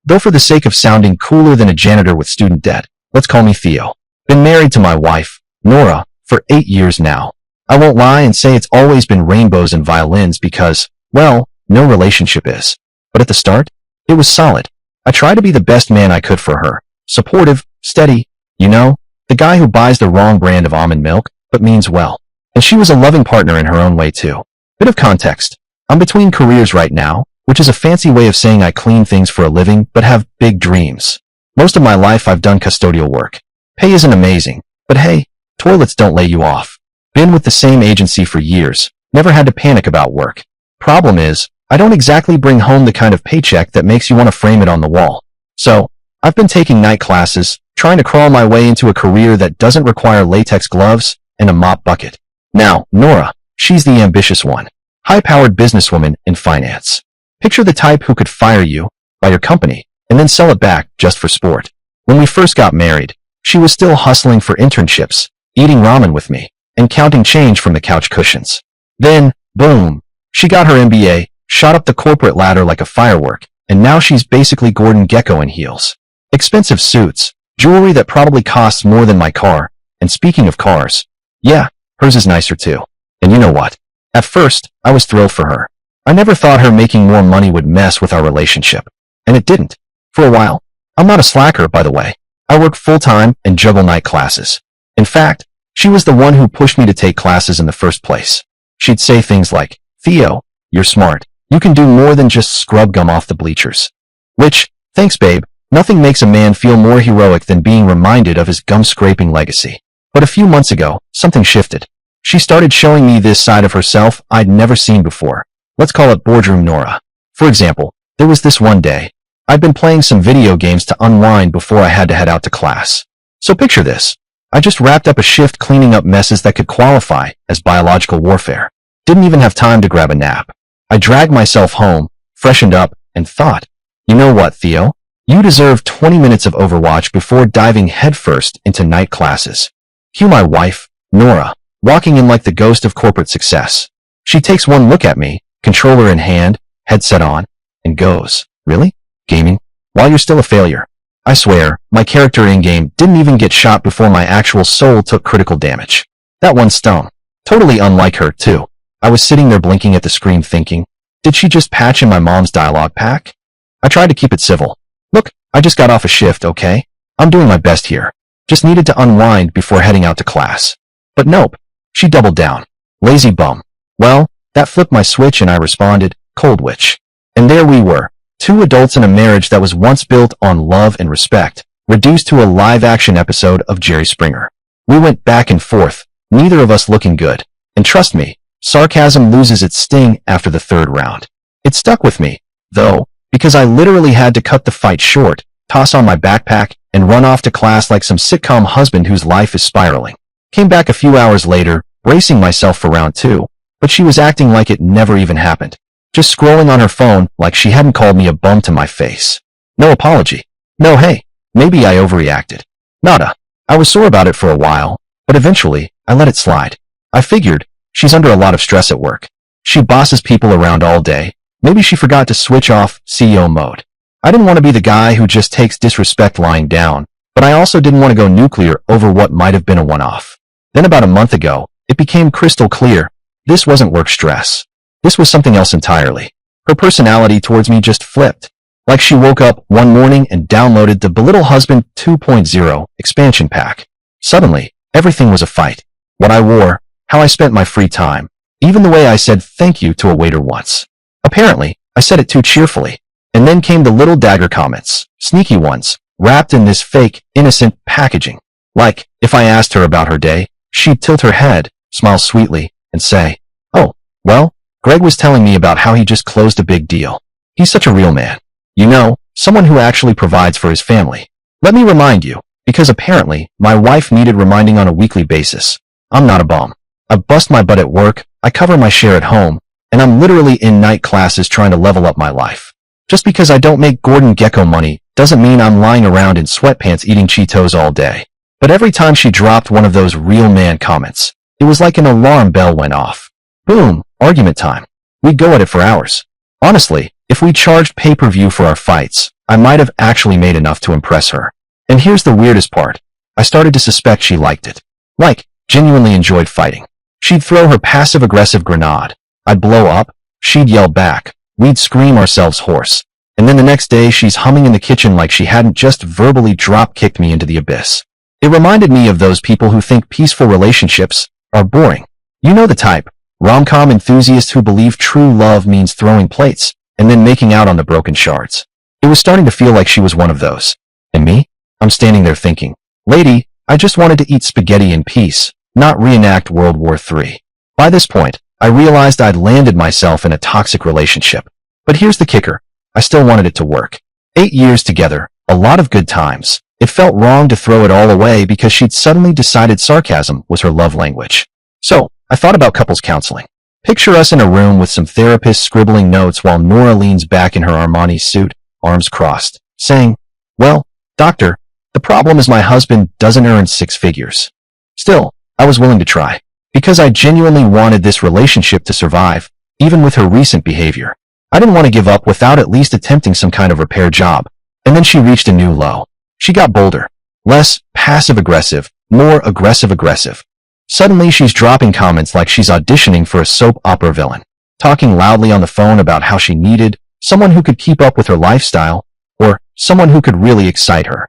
Though for the sake of sounding cooler than a janitor with student debt, let's call me Theo. Been married to my wife, Nora, for 8 years now. I won't lie and say it's always been rainbows and violins because, well, no relationship is. But at the start, it was solid. I tried to be the best man I could for her. Supportive, steady, the guy who buys the wrong brand of almond milk, but means well. And she was a loving partner in her own way too. Bit of context. I'm between careers right now, which is a fancy way of saying I clean things for a living but have big dreams. Most of my life I've done custodial work. Pay isn't amazing, but hey, toilets don't lay you off. Been with the same agency for years, never had to panic about work. Problem is, I don't exactly bring home the kind of paycheck that makes you want to frame it on the wall. So, I've been taking night classes, trying to crawl my way into a career that doesn't require latex gloves and a mop bucket. Now, Nora, she's the ambitious one. High-powered businesswoman in finance. Picture the type who could fire you, buy your company, and then sell it back just for sport. When we first got married, she was still hustling for internships, eating ramen with me, and counting change from the couch cushions. Then, boom, she got her MBA, shot up the corporate ladder like a firework, and now she's basically Gordon Gekko in heels. Expensive suits, jewelry that probably costs more than my car, and speaking of cars, yeah, hers is nicer too. And you know what? At first, I was thrilled for her. I never thought her making more money would mess with our relationship. And it didn't. For a while. I'm not a slacker, by the way. I work full-time and juggle night classes. In fact, she was the one who pushed me to take classes in the first place. She'd say things like, Theo, you're smart. You can do more than just scrub gum off the bleachers. Which, thanks babe, nothing makes a man feel more heroic than being reminded of his gum-scraping legacy. But a few months ago, something shifted. She started showing me this side of herself I'd never seen before. Let's call it boardroom Nora. For example, there was this one day. I'd been playing some video games to unwind before I had to head out to class. So picture this. I just wrapped up a shift cleaning up messes that could qualify as biological warfare. Didn't even have time to grab a nap. I dragged myself home, freshened up, and thought, you know what, Theo? You deserve 20 minutes of Overwatch before diving headfirst into night classes. Cue my wife, Nora, walking in like the ghost of corporate success. She takes one look at me, controller in hand, headset on, and goes, really? Gaming? While you're still a failure. I swear, my character in-game didn't even get shot before my actual soul took critical damage. That one stung. Totally unlike her, too. I was sitting there blinking at the screen thinking, did she just patch in my mom's dialogue pack? I tried to keep it civil. Look, I just got off a shift, okay? I'm doing my best here. Just needed to unwind before heading out to class. But nope. She doubled down. Lazy bum. Well, that flipped my switch and I responded, cold witch. And there we were. Two adults in a marriage that was once built on love and respect, reduced to a live-action episode of Jerry Springer. We went back and forth, neither of us looking good. And trust me, sarcasm loses its sting after the third round. It stuck with me, though, because I literally had to cut the fight short, toss on my backpack, and run off to class like some sitcom husband whose life is spiraling. Came back a few hours later, bracing myself for round 2, but she was acting like it never even happened. Just scrolling on her phone like she hadn't called me a bum to my face. No apology. No hey, maybe I overreacted. Nada. I was sore about it for a while, but eventually, I let it slide. I figured, she's under a lot of stress at work. She bosses people around all day. Maybe she forgot to switch off CEO mode. I didn't want to be the guy who just takes disrespect lying down, but I also didn't want to go nuclear over what might have been a one-off. Then about a month ago, it became crystal clear. This wasn't work stress. This was something else entirely. Her personality towards me just flipped. Like she woke up one morning and downloaded the Belittle Husband 2.0 expansion pack. Suddenly, everything was a fight. What I wore, how I spent my free time, even the way I said thank you to a waiter once. Apparently, I said it too cheerfully. And then came the little dagger comments, sneaky ones, wrapped in this fake, innocent packaging. Like, if I asked her about her day, she'd tilt her head, smile sweetly, and say, oh, well, Greg was telling me about how he just closed a big deal. He's such a real man. You know, someone who actually provides for his family. Let me remind you, because apparently, my wife needed reminding on a weekly basis. I'm not a bum. I bust my butt at work, I cover my share at home, and I'm literally in night classes trying to level up my life. Just because I don't make Gordon Gekko money doesn't mean I'm lying around in sweatpants eating Cheetos all day. But every time she dropped one of those real man comments, it was like an alarm bell went off. Boom, argument time. We'd go at it for hours. Honestly, if we charged pay-per-view for our fights, I might have actually made enough to impress her. And here's the weirdest part. I started to suspect she liked it. Like, genuinely enjoyed fighting. She'd throw her passive-aggressive grenade. I'd blow up. She'd yell back. We'd scream ourselves hoarse. And then the next day, she's humming in the kitchen like she hadn't just verbally drop-kicked me into the abyss. It reminded me of those people who think peaceful relationships are boring. You know the type. Rom-com enthusiasts who believe true love means throwing plates and then making out on the broken shards. It was starting to feel like she was one of those. And me? I'm standing there thinking, lady, I just wanted to eat spaghetti in peace, not reenact World War III. By this point, I realized I'd landed myself in a toxic relationship. But here's the kicker. I still wanted it to work. 8 years together, a lot of good times. It felt wrong to throw it all away because she'd suddenly decided sarcasm was her love language. So, I thought about couples counseling. Picture us in a room with some therapists scribbling notes while Nora leans back in her Armani suit, arms crossed, saying, well, doctor, the problem is my husband doesn't earn 6 figures. Still, I was willing to try, because I genuinely wanted this relationship to survive, even with her recent behavior. I didn't want to give up without at least attempting some kind of repair job. And then she reached a new low. She got bolder, less passive-aggressive, more aggressive-aggressive. Suddenly she's dropping comments like she's auditioning for a soap opera villain, talking loudly on the phone about how she needed someone who could keep up with her lifestyle, or someone who could really excite her.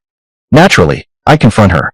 Naturally, I confront her.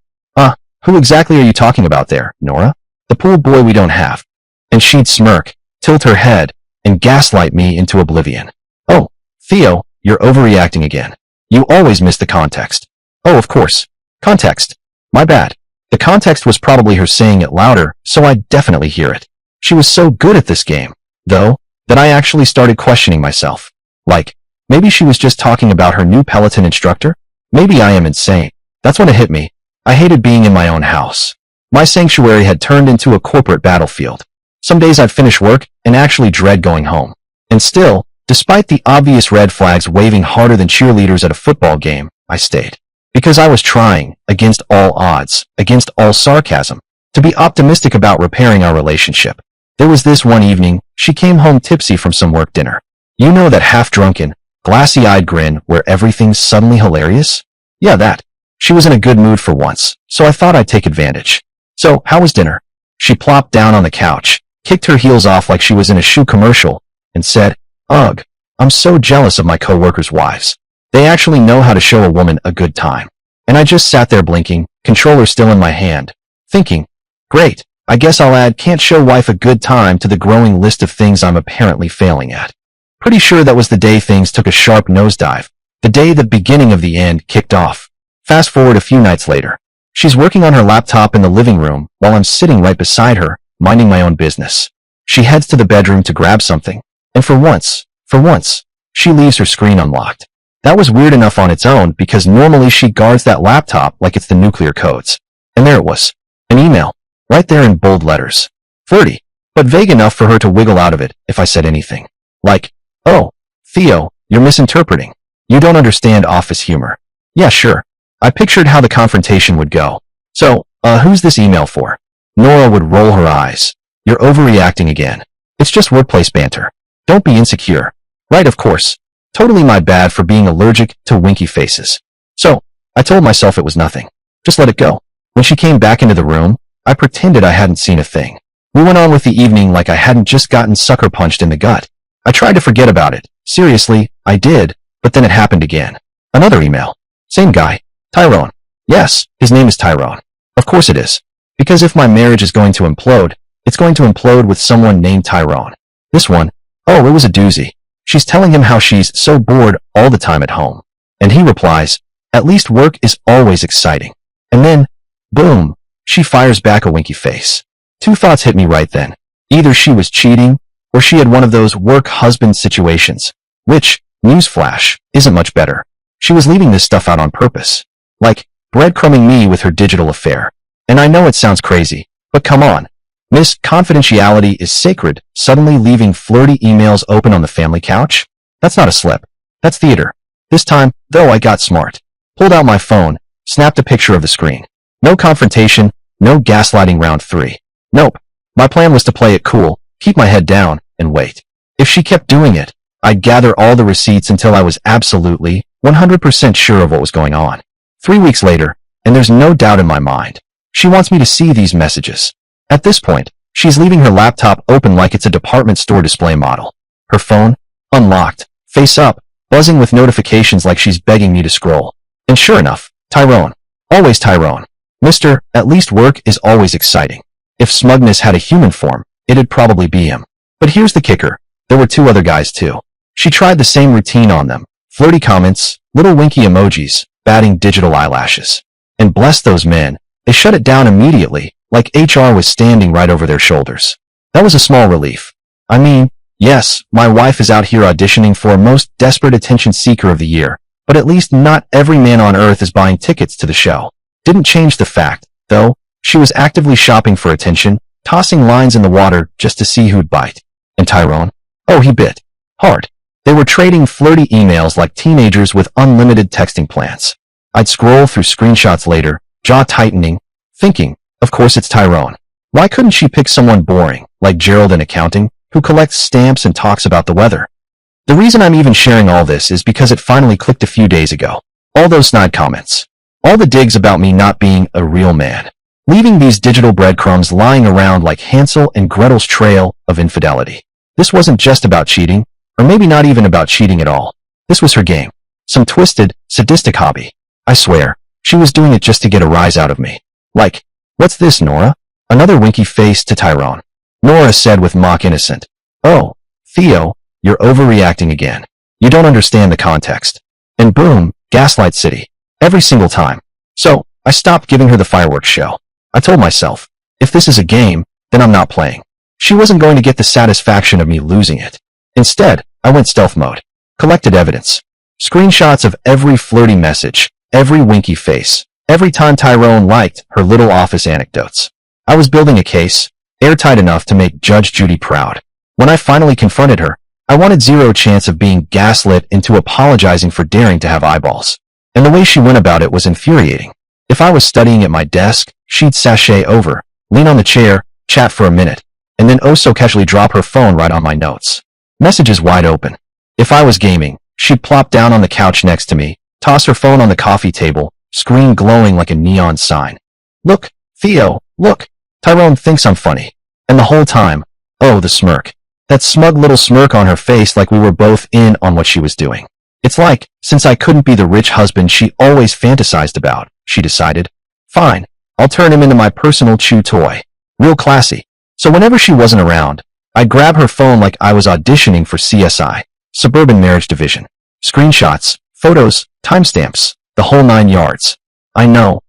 Who exactly are you talking about there, Nora? The pool boy we don't have. And she'd smirk, tilt her head, and gaslight me into oblivion. Oh, Theo, you're overreacting again. You always miss the context. Oh, of course. Context. My bad. The context was probably her saying it louder, so I'd definitely hear it. She was so good at this game, though, that I actually started questioning myself. Like, maybe she was just talking about her new Peloton instructor? Maybe I am insane. That's when it hit me. I hated being in my own house. My sanctuary had turned into a corporate battlefield. Some days I'd finish work and actually dread going home. And still, despite the obvious red flags waving harder than cheerleaders at a football game, I stayed. Because I was trying, against all odds, against all sarcasm, to be optimistic about repairing our relationship. There was this one evening, she came home tipsy from some work dinner. You know that half-drunken, glassy-eyed grin where everything's suddenly hilarious? Yeah, that. She was in a good mood for once, so I thought I'd take advantage. So, how was dinner? She plopped down on the couch, kicked her heels off like she was in a shoe commercial, and said, ugh, I'm so jealous of my coworkers' wives. They actually know how to show a woman a good time. And I just sat there blinking, controller still in my hand, thinking, great, I guess I'll add can't show wife a good time to the growing list of things I'm apparently failing at. Pretty sure that was the day things took a sharp nosedive, the day the beginning of the end kicked off. Fast forward a few nights later. She's working on her laptop in the living room while I'm sitting right beside her, minding my own business. She heads to the bedroom to grab something, and for once, she leaves her screen unlocked. That was weird enough on its own because normally she guards that laptop like it's the nuclear codes. And there it was. An email. Right there in bold letters. Flirty, but vague enough for her to wiggle out of it if I said anything. Like, oh, Theo, you're misinterpreting. You don't understand office humor. Yeah, sure. I pictured how the confrontation would go. So, who's this email for? Nora would roll her eyes. You're overreacting again. It's just workplace banter. Don't be insecure. Right, of course. Totally my bad for being allergic to winky faces. So, I told myself it was nothing. Just let it go. When she came back into the room, I pretended I hadn't seen a thing. We went on with the evening like I hadn't just gotten sucker punched in the gut. I tried to forget about it. Seriously, I did, but then it happened again. Another email. Same guy. Tyrone. Yes, his name is Tyrone. Of course it is. Because if my marriage is going to implode, it's going to implode with someone named Tyrone. This one, oh, it was a doozy. She's telling him how she's so bored all the time at home. And he replies, at least work is always exciting. And then, boom, she fires back a winky face. Two thoughts hit me right then. Either she was cheating, or she had one of those work-husband situations, which, newsflash, isn't much better. She was leaving this stuff out on purpose. Like, breadcrumbing me with her digital affair. And I know it sounds crazy, but come on. Miss Confidentiality is sacred, suddenly leaving flirty emails open on the family couch? That's not a slip. That's theater. This time, though, I got smart. Pulled out my phone, snapped a picture of the screen. No confrontation, no gaslighting round 3. Nope. My plan was to play it cool, keep my head down, and wait. If she kept doing it, I'd gather all the receipts until I was absolutely 100% sure of what was going on. 3 weeks later, and there's no doubt in my mind, she wants me to see these messages. At this point, she's leaving her laptop open like it's a department store display model. Her phone, unlocked, face up, buzzing with notifications like she's begging me to scroll. And sure enough, Tyrone. Always Tyrone. Mr. At least work is always exciting. If smugness had a human form, it'd probably be him. But here's the kicker. There were 2 other guys too. She tried the same routine on them. Flirty comments, little winky emojis, batting digital eyelashes. And bless those men, they shut it down immediately, like HR was standing right over their shoulders. That was a small relief. I mean, yes, my wife is out here auditioning for a most desperate attention seeker of the year, but at least not every man on earth is buying tickets to the show. Didn't change the fact, though, she was actively shopping for attention, tossing lines in the water just to see who'd bite. And Tyrone? Oh, he bit. Hard. They were trading flirty emails like teenagers with unlimited texting plans. I'd scroll through screenshots later, jaw tightening, thinking, of course it's Tyrone. Why couldn't she pick someone boring, like Gerald in accounting, who collects stamps and talks about the weather? The reason I'm even sharing all this is because it finally clicked a few days ago. All those snide comments. All the digs about me not being a real man. Leaving these digital breadcrumbs lying around like Hansel and Gretel's trail of infidelity. This wasn't just about cheating, or maybe not even about cheating at all. This was her game. Some twisted, sadistic hobby. I swear, she was doing it just to get a rise out of me. Like, what's this, Nora? Another winky face to Tyrone. Nora said with mock innocent. Oh, Theo, you're overreacting again. You don't understand the context. And boom, Gaslight City. Every single time. So, I stopped giving her the fireworks show. I told myself, if this is a game, then I'm not playing. She wasn't going to get the satisfaction of me losing it. Instead, I went stealth mode. Collected evidence. Screenshots of every flirty message, every winky face, every time Tyrone liked her little office anecdotes. I was building a case, airtight enough to make Judge Judy proud. When I finally confronted her, I wanted zero chance of being gaslit into apologizing for daring to have eyeballs. And the way she went about it was infuriating. If I was studying at my desk, she'd sashay over, lean on the chair, chat for a minute, and then oh so casually drop her phone right on my notes. Messages wide open. If I was gaming, she'd plop down on the couch next to me, toss her phone on the coffee table, screen glowing like a neon sign. Look, Theo, look. Tyrone thinks I'm funny. And the whole time, oh, the smirk. That smug little smirk on her face like we were both in on what she was doing. It's like, since I couldn't be the rich husband she always fantasized about, she decided, fine, I'll turn him into my personal chew toy. Real classy. So whenever she wasn't around, I'd grab her phone like I was auditioning for CSI, Suburban Marriage Division. Screenshots, photos, timestamps, the whole 9 yards. I know.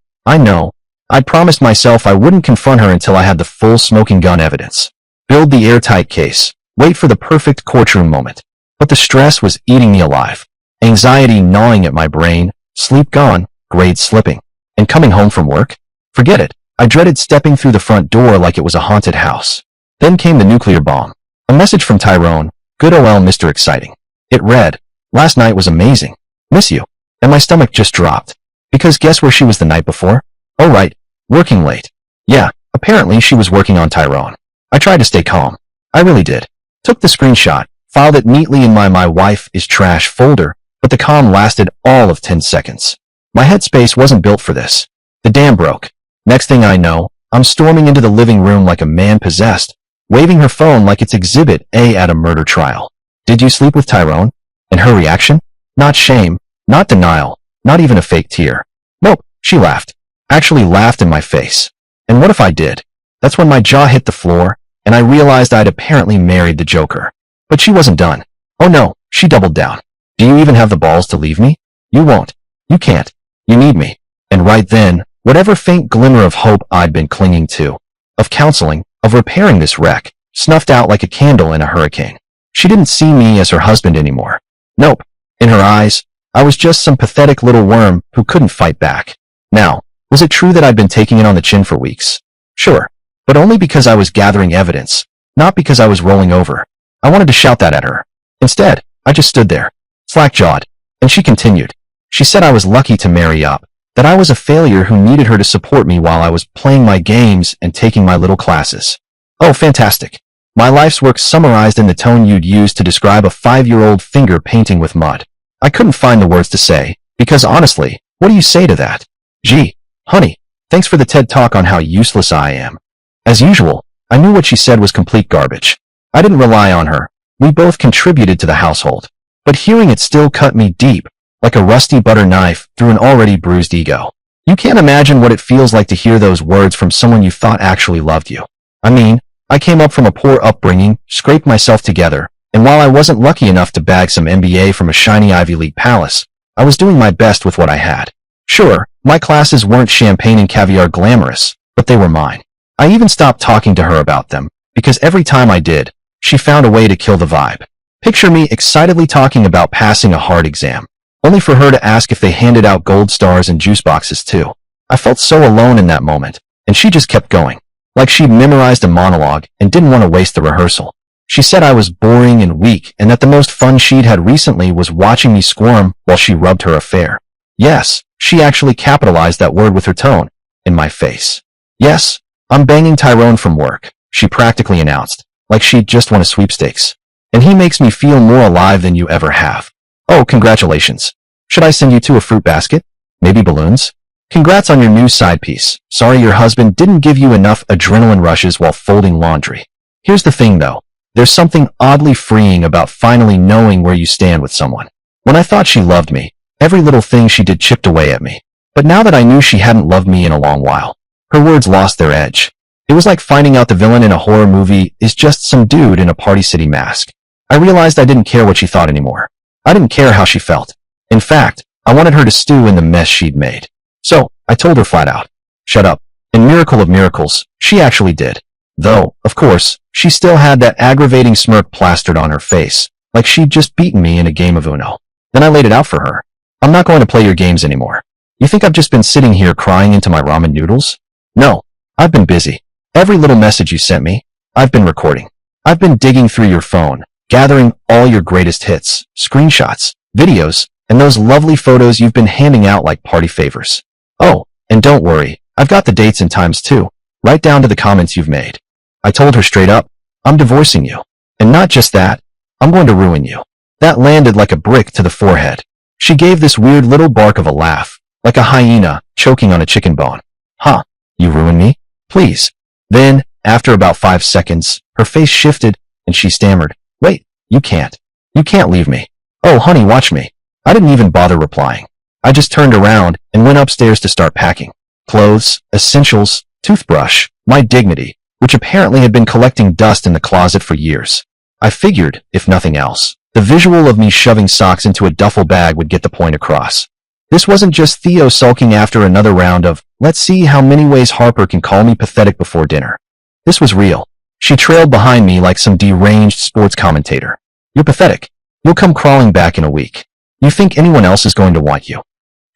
I'd promised myself I wouldn't confront her until I had the full smoking gun evidence. Build the airtight case. Wait for the perfect courtroom moment. But the stress was eating me alive. Anxiety gnawing at my brain, sleep gone, grades slipping. And coming home from work? Forget it. I dreaded stepping through the front door like it was a haunted house. Then came the nuclear bomb. A message from Tyrone. Good ol' Mr. Exciting. It read, last night was amazing. Miss you. And my stomach just dropped. Because guess where she was the night before? Oh right, working late. Yeah, apparently she was working on Tyrone. I tried to stay calm. I really did. Took the screenshot, filed it neatly in my wife is trash folder, but the calm lasted all of 10 seconds. My headspace wasn't built for this. The dam broke. Next thing I know, I'm storming into the living room like a man possessed, waving her phone like it's Exhibit A at a murder trial. Did you sleep with Tyrone? And her reaction? Not shame, not denial, not even a fake tear. Nope, she laughed. Actually laughed in my face. And what if I did? That's when my jaw hit the floor, and I realized I'd apparently married the Joker. But she wasn't done. Oh no, she doubled down. Do you even have the balls to leave me? You won't. You can't. You need me. And right then, whatever faint glimmer of hope I'd been clinging to, of counseling, of repairing this wreck, snuffed out like a candle in a hurricane. She didn't see me as her husband anymore. Nope. In her eyes, I was just some pathetic little worm who couldn't fight back. Now, was it true that I'd been taking it on the chin for weeks? Sure. But only because I was gathering evidence, not because I was rolling over. I wanted to shout that at her. Instead, I just stood there, slack-jawed, and she continued. She said I was lucky to marry up, that I was a failure who needed her to support me while I was playing my games and taking my little classes. Oh, fantastic. My life's work summarized in the tone you'd use to describe a 5-year-old finger painting with mud. I couldn't find the words to say, because honestly, what do you say to that? Gee, honey, thanks for the TED Talk on how useless I am. As usual, I knew what she said was complete garbage. I didn't rely on her. We both contributed to the household. But hearing it still cut me deep, like a rusty butter knife through an already bruised ego. You can't imagine what it feels like to hear those words from someone you thought actually loved you. I mean, I came up from a poor upbringing, scraped myself together, and while I wasn't lucky enough to bag some MBA from a shiny Ivy League palace, I was doing my best with what I had. Sure, my classes weren't champagne and caviar glamorous, but they were mine. I even stopped talking to her about them, because every time I did, she found a way to kill the vibe. Picture me excitedly talking about passing a hard exam, only for her to ask if they handed out gold stars and juice boxes too. I felt so alone in that moment, and she just kept going, like she'd memorized a monologue and didn't want to waste the rehearsal. She said I was boring and weak and that the most fun she'd had recently was watching me squirm while she rubbed her affair. Yes, she actually capitalized that word with her tone, in my face. Yes, I'm banging Tyrone from work, she practically announced, like she'd just won a sweepstakes. And he makes me feel more alive than you ever have. Oh, congratulations. Should I send you to a fruit basket? Maybe balloons? Congrats on your new side piece. Sorry your husband didn't give you enough adrenaline rushes while folding laundry. Here's the thing though. There's something oddly freeing about finally knowing where you stand with someone. When I thought she loved me, every little thing she did chipped away at me. But now that I knew she hadn't loved me in a long while, her words lost their edge. It was like finding out the villain in a horror movie is just some dude in a Party City mask. I realized I didn't care what she thought anymore. I didn't care how she felt. In fact, I wanted her to stew in the mess she'd made. So, I told her flat out, shut up. And miracle of miracles, she actually did. Though, of course, she still had that aggravating smirk plastered on her face, like she'd just beaten me in a game of Uno. Then I laid it out for her. I'm not going to play your games anymore. You think I've just been sitting here crying into my ramen noodles? No, I've been busy. Every little message you sent me, I've been recording. I've been digging through your phone, gathering all your greatest hits, screenshots, videos, and those lovely photos you've been handing out like party favors. Oh, and don't worry, I've got the dates and times too, right down to the comments you've made. I told her straight up, I'm divorcing you. And not just that, I'm going to ruin you. That landed like a brick to the forehead. She gave this weird little bark of a laugh, like a hyena choking on a chicken bone. Huh, you ruin me? Please. Then, after about 5 seconds, her face shifted and she stammered, wait, you can't. You can't leave me. Oh, honey, watch me. I didn't even bother replying. I just turned around and went upstairs to start packing. Clothes, essentials, toothbrush, my dignity, which apparently had been collecting dust in the closet for years. I figured, if nothing else, the visual of me shoving socks into a duffel bag would get the point across. This wasn't just Theo sulking after another round of, let's see how many ways Harper can call me pathetic before dinner. This was real. She trailed behind me like some deranged sports commentator. You're pathetic. You'll come crawling back in a week. You think anyone else is going to want you?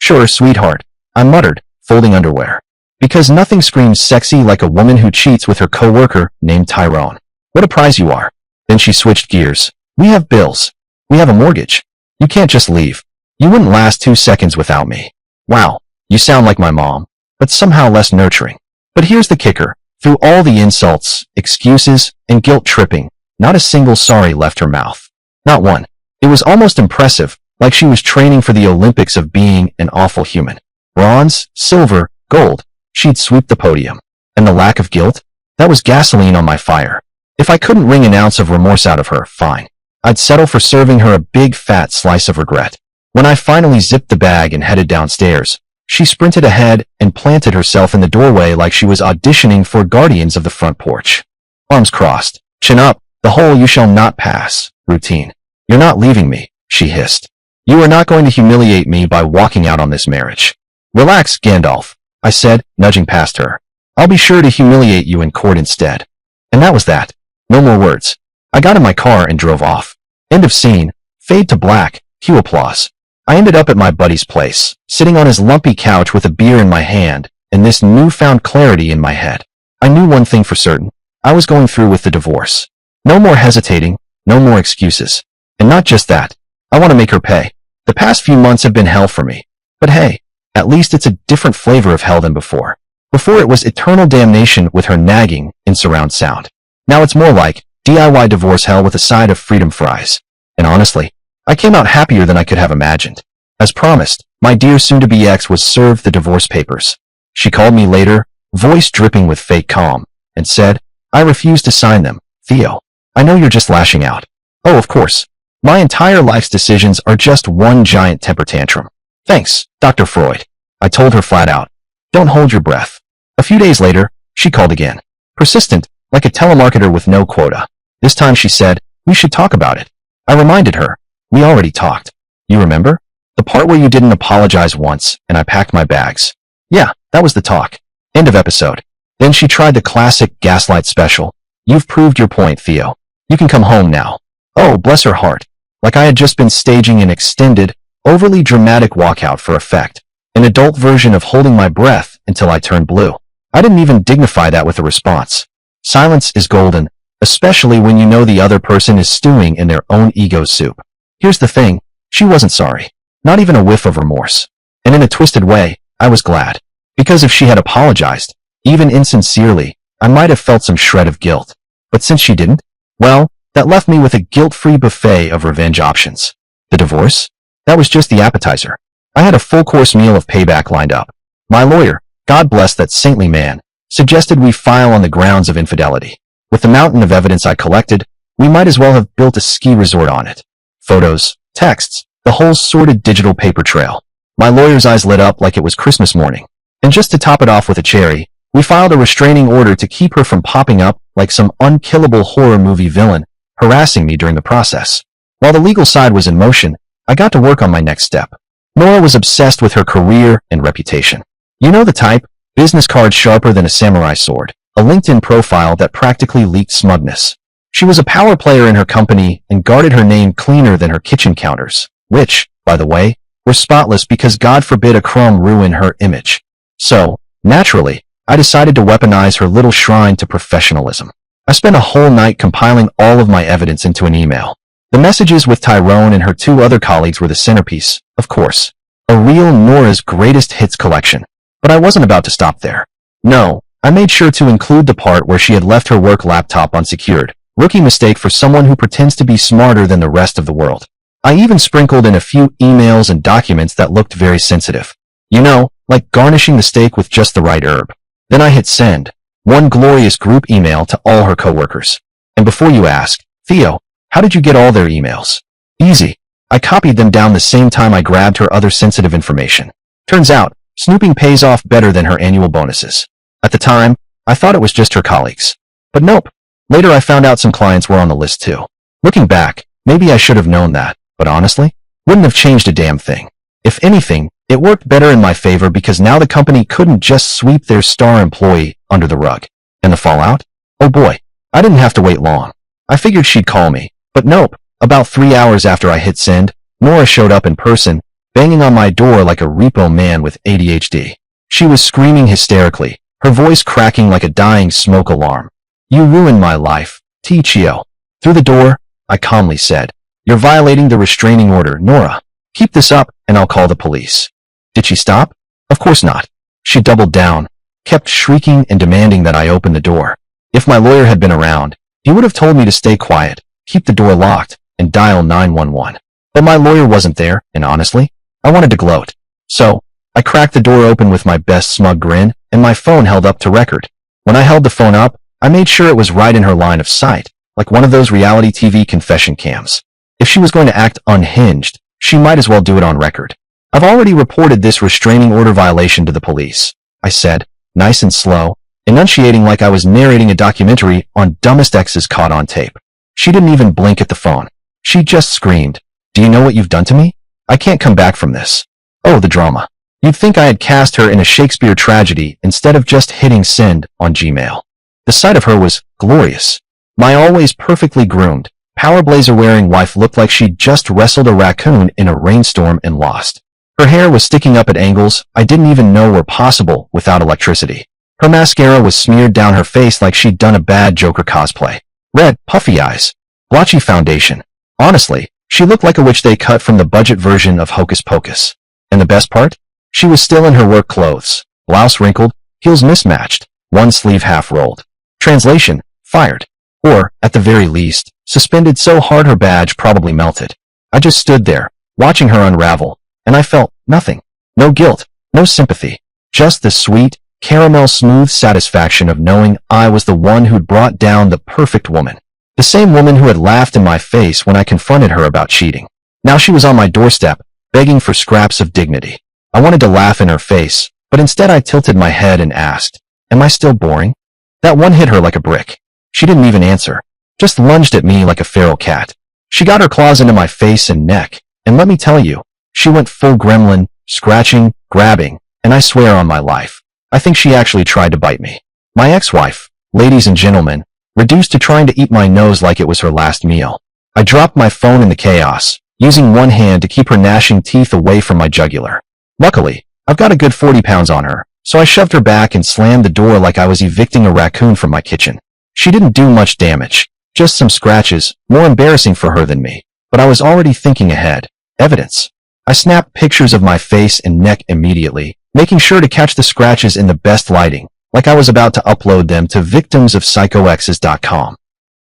Sure, sweetheart, I muttered, folding underwear. Because nothing screams sexy like a woman who cheats with her coworker named Tyrone. What a prize you are. Then she switched gears. We have bills. We have a mortgage. You can't just leave. You wouldn't last 2 seconds without me. Wow, you sound like my mom, but somehow less nurturing. But here's the kicker. Through all the insults, excuses, and guilt tripping, not a single sorry left her mouth. Not one. It was almost impressive, like she was training for the Olympics of being an awful human. Bronze, silver, gold. She'd sweep the podium. And the lack of guilt? That was gasoline on my fire. If I couldn't wring an ounce of remorse out of her, fine. I'd settle for serving her a big fat slice of regret. When I finally zipped the bag and headed downstairs, she sprinted ahead and planted herself in the doorway like she was auditioning for Guardians of the Front Porch. Arms crossed, chin up, the hole you shall not pass, routine. You're not leaving me, she hissed. You are not going to humiliate me by walking out on this marriage. Relax, Gandalf, I said, nudging past her. I'll be sure to humiliate you in court instead. And that was that. No more words. I got in my car and drove off. End of scene. Fade to black. Cue applause. I ended up at my buddy's place, sitting on his lumpy couch with a beer in my hand and this newfound clarity in my head. I knew one thing for certain. I was going through with the divorce. No more hesitating, no more excuses. And not just that. I want to make her pay. The past few months have been hell for me. But hey, at least it's a different flavor of hell than before. Before it was eternal damnation with her nagging in surround sound. Now it's more like, DIY divorce hell with a side of freedom fries. And honestly, I came out happier than I could have imagined. As promised, my dear soon-to-be ex was served the divorce papers. She called me later, voice dripping with fake calm, and said, "I refuse to sign them, Theo. I know you're just lashing out." Oh, of course. My entire life's decisions are just one giant temper tantrum. Thanks, Dr. Freud. I told her flat out. Don't hold your breath. A few days later, she called again. Persistent, like a telemarketer with no quota. This time she said, "We should talk about it." I reminded her, "We already talked. You remember? The part where you didn't apologize once, and I packed my bags." Yeah, that was the talk. End of episode. Then she tried the classic gaslight special. "You've proved your point, Theo. You can come home now." Oh, bless her heart. Like I had just been staging an extended, overly dramatic walkout for effect. An adult version of holding my breath until I turned blue. I didn't even dignify that with a response. Silence is golden, especially when you know the other person is stewing in their own ego soup. Here's the thing, she wasn't sorry. Not even a whiff of remorse. And in a twisted way, I was glad. Because if she had apologized, even insincerely, I might have felt some shred of guilt. But since she didn't, well, that left me with a guilt-free buffet of revenge options. The divorce? That was just the appetizer. I had a full-course meal of payback lined up. My lawyer, God bless that saintly man, suggested we file on the grounds of infidelity. With the mountain of evidence I collected, we might as well have built a ski resort on it. Photos, texts, the whole sordid digital paper trail. My lawyer's eyes lit up like it was Christmas morning. And just to top it off with a cherry, we filed a restraining order to keep her from popping up like some unkillable horror movie villain, harassing me during the process. While the legal side was in motion, I got to work on my next step. Nora was obsessed with her career and reputation. You know the type, business cards sharper than a samurai sword, a LinkedIn profile that practically leaked smugness. She was a power player in her company and guarded her name cleaner than her kitchen counters, which, by the way, were spotless because God forbid a crumb ruin her image. So, naturally, I decided to weaponize her little shrine to professionalism. I spent a whole night compiling all of my evidence into an email. The messages with Tyrone and her two other colleagues were the centerpiece, of course. A real Nora's greatest hits collection. But I wasn't about to stop there. No, I made sure to include the part where she had left her work laptop unsecured. Rookie mistake for someone who pretends to be smarter than the rest of the world. I even sprinkled in a few emails and documents that looked very sensitive. You know, like garnishing the steak with just the right herb. Then I hit send. One glorious group email to all her coworkers. And before you ask, Theo, how did you get all their emails? Easy. I copied them down the same time I grabbed her other sensitive information. Turns out, snooping pays off better than her annual bonuses. At the time, I thought it was just her colleagues. But nope. Later I found out some clients were on the list too. Looking back, maybe I should have known that, but honestly, wouldn't have changed a damn thing. If anything, it worked better in my favor because now the company couldn't just sweep their star employee under the rug. And the fallout? Oh boy, I didn't have to wait long. I figured she'd call me, but nope. About 3 hours after I hit send, Nora showed up in person, banging on my door like a repo man with ADHD. She was screaming hysterically, her voice cracking like a dying smoke alarm. "You ruined my life, Tichio." Through the door, I calmly said, "You're violating the restraining order, Nora. Keep this up and I'll call the police." Did she stop? Of course not. She doubled down, kept shrieking and demanding that I open the door. If my lawyer had been around, he would have told me to stay quiet, keep the door locked, and dial 911. But my lawyer wasn't there, and honestly, I wanted to gloat. So, I cracked the door open with my best smug grin, and my phone held up to record. When I held the phone up, I made sure it was right in her line of sight, like one of those reality TV confession cams. If she was going to act unhinged, she might as well do it on record. "I've already reported this restraining order violation to the police," I said, nice and slow, enunciating like I was narrating a documentary on dumbest exes caught on tape. She didn't even blink at the phone. She just screamed, "Do you know what you've done to me? I can't come back from this." Oh, the drama. You'd think I had cast her in a Shakespeare tragedy instead of just hitting send on Gmail. The sight of her was glorious. My always perfectly groomed, power blazer-wearing wife looked like she'd just wrestled a raccoon in a rainstorm and lost. Her hair was sticking up at angles I didn't even know were possible without electricity. Her mascara was smeared down her face like she'd done a bad Joker cosplay. Red, puffy eyes. Blotchy foundation. Honestly, she looked like a witch they cut from the budget version of Hocus Pocus. And the best part? She was still in her work clothes. Blouse wrinkled, heels mismatched, one sleeve half rolled. Translation, fired. Or, at the very least, suspended so hard her badge probably melted. I just stood there, watching her unravel, and I felt nothing. No guilt, no sympathy. Just the sweet, caramel-smooth satisfaction of knowing I was the one who'd brought down the perfect woman. The same woman who had laughed in my face when I confronted her about cheating. Now she was on my doorstep, begging for scraps of dignity. I wanted to laugh in her face, but instead I tilted my head and asked, "Am I still boring?" That one hit her like a brick. She didn't even answer, just lunged at me like a feral cat. She got her claws into my face and neck, and let me tell you, she went full gremlin, scratching, grabbing, and I swear on my life, I think she actually tried to bite me. My ex-wife, ladies and gentlemen, reduced to trying to eat my nose like it was her last meal. I dropped my phone in the chaos, using one hand to keep her gnashing teeth away from my jugular. Luckily, I've got a good 40 pounds on her, so I shoved her back and slammed the door like I was evicting a raccoon from my kitchen. She didn't do much damage, just some scratches, more embarrassing for her than me, but I was already thinking ahead. Evidence. I snapped pictures of my face and neck immediately, making sure to catch the scratches in the best lighting, like I was about to upload them to victimsofpsychoexes.com.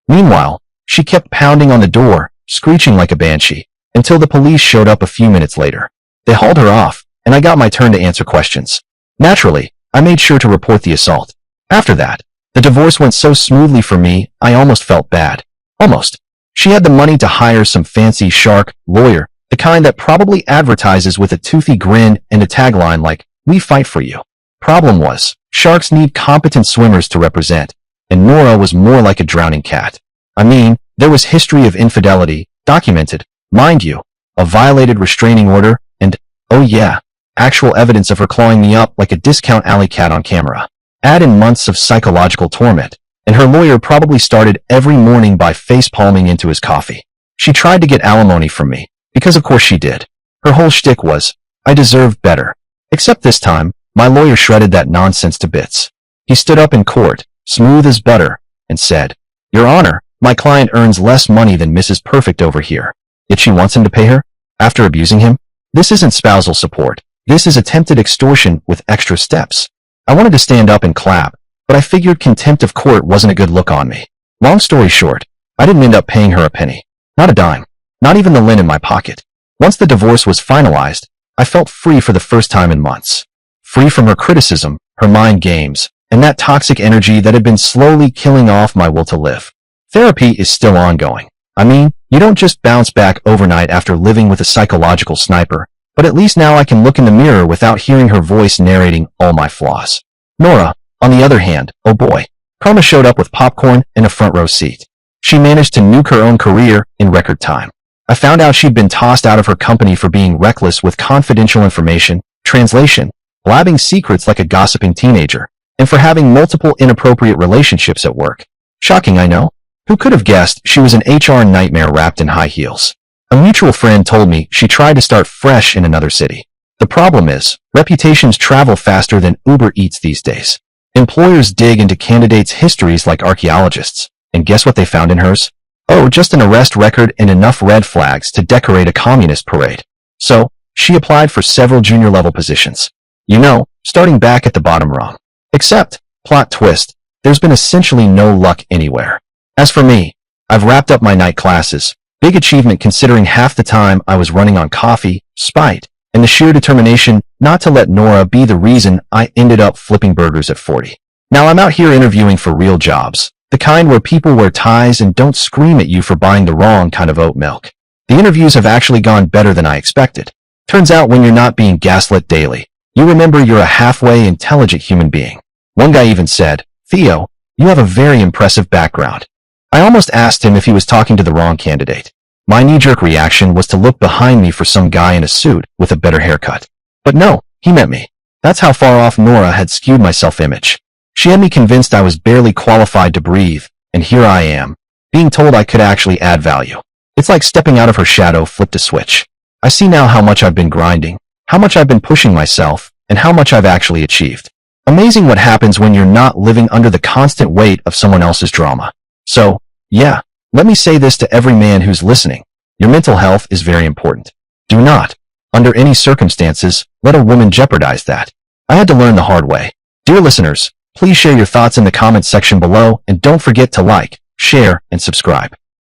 Meanwhile, she kept pounding on the door, screeching like a banshee, until the police showed up a few minutes later. They hauled her off, and I got my turn to answer questions. Naturally, I made sure to report the assault. After that, the divorce went so smoothly for me, I almost felt bad. Almost. She had the money to hire some fancy shark lawyer, the kind that probably advertises with a toothy grin and a tagline like, "We fight for you." Problem was, sharks need competent swimmers to represent, and Nora was more like a drowning cat. I mean, there was history of infidelity, documented, mind you, a violated restraining order, and, oh yeah, actual evidence of her clawing me up like a discount alley cat on camera. Add in months of psychological torment, and her lawyer probably started every morning by face-palming into his coffee. She tried to get alimony from me, because of course she did. Her whole shtick was, I deserved better. Except this time, my lawyer shredded that nonsense to bits. He stood up in court, smooth as butter, and said, "Your Honor, my client earns less money than Mrs. Perfect over here. Yet she wants him to pay her? After abusing him? This isn't spousal support. This is attempted extortion with extra steps." I wanted to stand up and clap, but I figured contempt of court wasn't a good look on me. Long story short, I didn't end up paying her a penny. Not a dime. Not even the lint in my pocket. Once the divorce was finalized, I felt free for the first time in months. Free from her criticism, her mind games, and that toxic energy that had been slowly killing off my will to live. Therapy is still ongoing. I mean, you don't just bounce back overnight after living with a psychological sniper, but at least now I can look in the mirror without hearing her voice narrating all my flaws. Nora, on the other hand, oh boy, karma showed up with popcorn and a front row seat. She managed to nuke her own career in record time. I found out she'd been tossed out of her company for being reckless with confidential information, translation, blabbing secrets like a gossiping teenager, and for having multiple inappropriate relationships at work. Shocking, I know. Who could have guessed she was an HR nightmare wrapped in high heels? A mutual friend told me she tried to start fresh in another city. The problem is, reputations travel faster than Uber Eats these days. Employers dig into candidates' histories like archaeologists, and guess what they found in hers? Oh, just an arrest record and enough red flags to decorate a communist parade. So, she applied for several junior-level positions. You know, starting back at the bottom rung. Except, plot twist, there's been essentially no luck anywhere. As for me, I've wrapped up my night classes. Big achievement considering half the time I was running on coffee, spite, and the sheer determination not to let Nora be the reason I ended up flipping burgers at 40. Now I'm out here interviewing for real jobs, the kind where people wear ties and don't scream at you for buying the wrong kind of oat milk. The interviews have actually gone better than I expected. Turns out when you're not being gaslit daily, you remember you're a halfway intelligent human being. One guy even said, "Theo, you have a very impressive background." I almost asked him if he was talking to the wrong candidate. My knee-jerk reaction was to look behind me for some guy in a suit with a better haircut. But no, he meant me. That's how far off Nora had skewed my self-image. She had me convinced I was barely qualified to breathe, and here I am, being told I could actually add value. It's like stepping out of her shadow flipped a switch. I see now how much I've been grinding, how much I've been pushing myself, and how much I've actually achieved. Amazing what happens when you're not living under the constant weight of someone else's drama. So, yeah, let me say this to every man who's listening. Your mental health is very important. Do not, under any circumstances, let a woman jeopardize that. I had to learn the hard way. Dear listeners, please share your thoughts in the comments section below and don't forget to like, share, and subscribe.